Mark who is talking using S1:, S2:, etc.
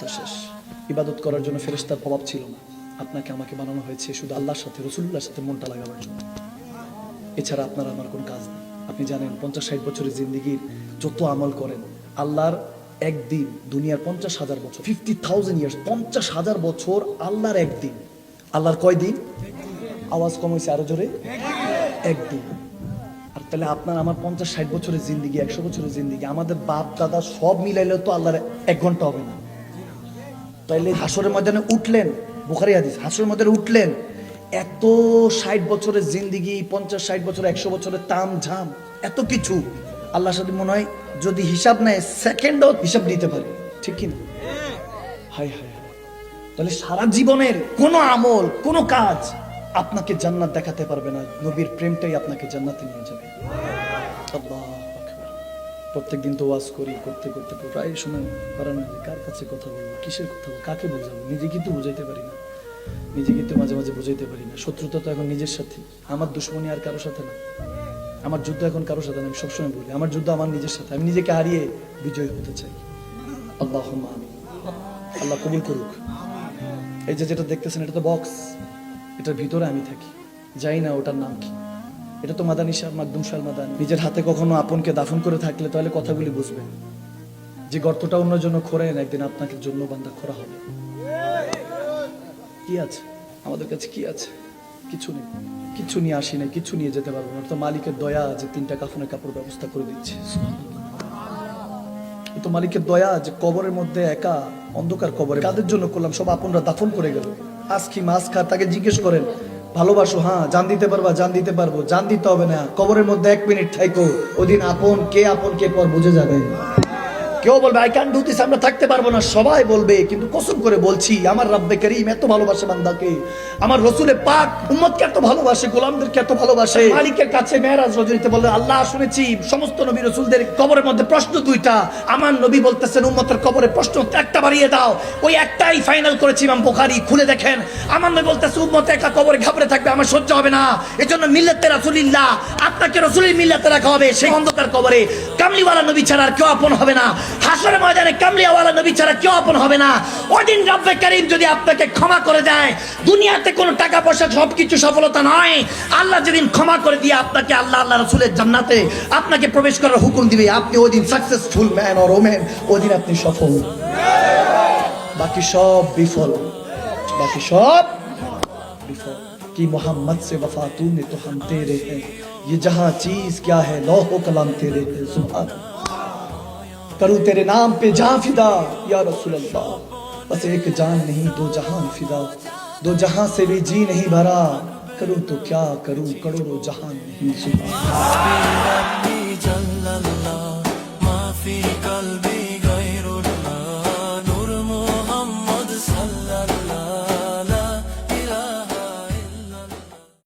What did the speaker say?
S1: কথা শেষ। ইবাদত করার জন্য ফেরেশতার প্রভাব ছিল না, আপনাকে আমাকে বানানো হয়েছে শুধু আল্লাহর সাথে, রাসূলুল্লাহর সাথে মনটা লাগাবার জন্য। এছাড়া আপনার আমার কোন কাজ নেই। আপনি জানেন 50-60 বছরের জিন্দেগির যত আমল করেন, আল্লাহর একদিন দুনিয়ার 50,000 বছর, 50,000 ইয়ার্স, 50,000 বছর আল্লাহর একদিন। আল্লাহর কয় দিন? আওয়াজ কম হয়েছে, আরো জোরে, একদিন। আর তাহলে আপনার আমার 50-60 বছরের জিন্দেগি, 100 বছরের জিন্দেগি, আমাদের বাপ দাদা সব মিলাইলেও তো আল্লাহর 1 ঘন্টা হবে না। তাইলে হাসরের ময়দানে উঠলেন, বুখারী হাদিস, হাসরের ময়দানে উঠলেন, এত 60 বছরের জিন্দেগি, 50-60 বছর, 100 বছরের তাম ঝাম, এত কিছু আল্লাহর সাথে মনে হয় যদি হিসাব নেয় সেকেন্ডও হিসাব নিতে পারে, ঠিক কিনা? হায় হায় হায়। তাহলে সারা জীবনের কোনো আমল, কোনো কাজ আপনাকে জান্নাত দেখাতে পারবে না, নবীর প্রেমটাই আপনাকে জান্নাতে নিয়ে যাবে। আল্লাহু আকবার। প্রত্যেকদিন তো ওয়াজ করি, করতে করতে প্রায় সময় পারানো যায়, কার কাছে কথা বলবো, কিসের কথা বলবো, কাকে বোঝাবো, নিজে কিন্তু বুঝাইতে পারি না, নিজে কিন্তু মাঝে মাঝে বুঝাইতে পারি না। শত্রুতা তো এখন নিজের সাথে, আমার দুশ্মনী আর কারোর সাথে না, আমার যুদ্ধ এখন কারোর সাথে না। আমি সবসময় বলি আমার যুদ্ধ আমার নিজের সাথে, আমি নিজেকে হারিয়ে বিজয় হতে চাই। আল্লাহুম্মা আমিন। আল্লাহ কবুল করুক। এই যে যেটা দেখতেছেন, এটা তো বক্স, এটার ভিতরে আমি থাকি, জানি না ওটার নাম কি। এটা তো মাদানী শাহ, মাকদুম শাহ মাদানী। নিজের হাতে কখনো আপনকে দাফন করে থাকলে তাহলে কথাগুলি বুঝবেন যে গর্তটা অন্যের জন্য খোঁড়েন, একদিন আপনাকে জন্য বান্দা খোঁড়া হবে। কি আছে আমাদের কাছে? কি আছে? কিছু নেই, কিছু নিয়ে আসি নাই, কিছু নিয়ে যেতে পারবো না। তো মালিকের দয়া যে 3টা কাফনের কাপড় ব্যবস্থা করে দিচ্ছে, তো মালিকের দয়া যে কবরের মধ্যে একা অন্ধকার কবরে কাদের জন্য করলাম, সব আপনরা দাফন করে গেল। আজ কি মাছ খা, তাকে জিজ্ঞেস করেন ভালোবাসো? হ্যাঁ। জান দিতে পারবা? জান দিতে পারবো। জান দিতে হবে না, কবরের মধ্যে 1 মিনিট থাইকো, ওদিন আপন কে পর বুঝে যাবে। কেউ বলবে আই ক্যান ডু দিস, আমরা থাকতে পারবো না, সবাই বলবে, কিন্তু কসম করে বলছি আমার রব্বে করিম এত ভালোবাসে বান্দাকে, আমার রসুলে পাক উম্মতকে এত ভালোবাসে, গোলামদেরকে এত ভালোবাসে। মালিকের কাছে মেরাজ রজনীতে বললেন আল্লাহ শুনেছি সমস্ত নবী রসুলদের কবরের মধ্যে প্রশ্ন 2টা, আমার নবী বলতেছেন উম্মতের কবরে প্রশ্ন 1টা বাড়িয়ে দাও, ওই একটাই ফাইনাল করেছি। ইমাম বুখারী খুলে দেখেন, আমার নবী বলতেছে উম্মত একা কবরে ঘাবড়ে থাকবে, আমার সহ্য হবে না, এজন্য মিল্লাতে রাসূলিল্লাহ, আপনাকে রাসূলের মিল্লাতে রাখা হবে। সেই অন্ধকার কবরে কামলিওয়ালা নবী ছাড়া আর কেউ আপন হবে না, হাসরের ময়দানে কামলিওয়ালা নবী ছাড়া কেউ আপন হবে না। ওইদিন রব্বে কারীম যদি আপনাকে ক্ষমা করে দেয়, দুনিয়াতে কোনো টাকা পয়সা সবকিছু সফলতা নয়, আল্লাহ যেদিন ক্ষমা করে দিয়ে আপনাকে আল্লাহ রাসূলের জান্নাতে আপনাকে প্রবেশ করার হুকুম দিবে, আপনি ওইদিন সাকসেসফুল ম্যান অর ওম্যান, ওইদিন আপনি সফল। বাকি সব বিফল, বাকি সব বিফল। कि मोहम्मद से वफा तूने तो हम तेरे हैं, ये जहां चीज क्या है लौह कलम तेरे हैं, सुभान करूं तेरे नाम पे जान फिदा या रसूल अल्लाह, बस एक जान नहीं 2 जहान फिदा, 2 जहां से भी जी नहीं भरा, करूं तो क्या करूं करोड़ों जहान नहीं, सुभान।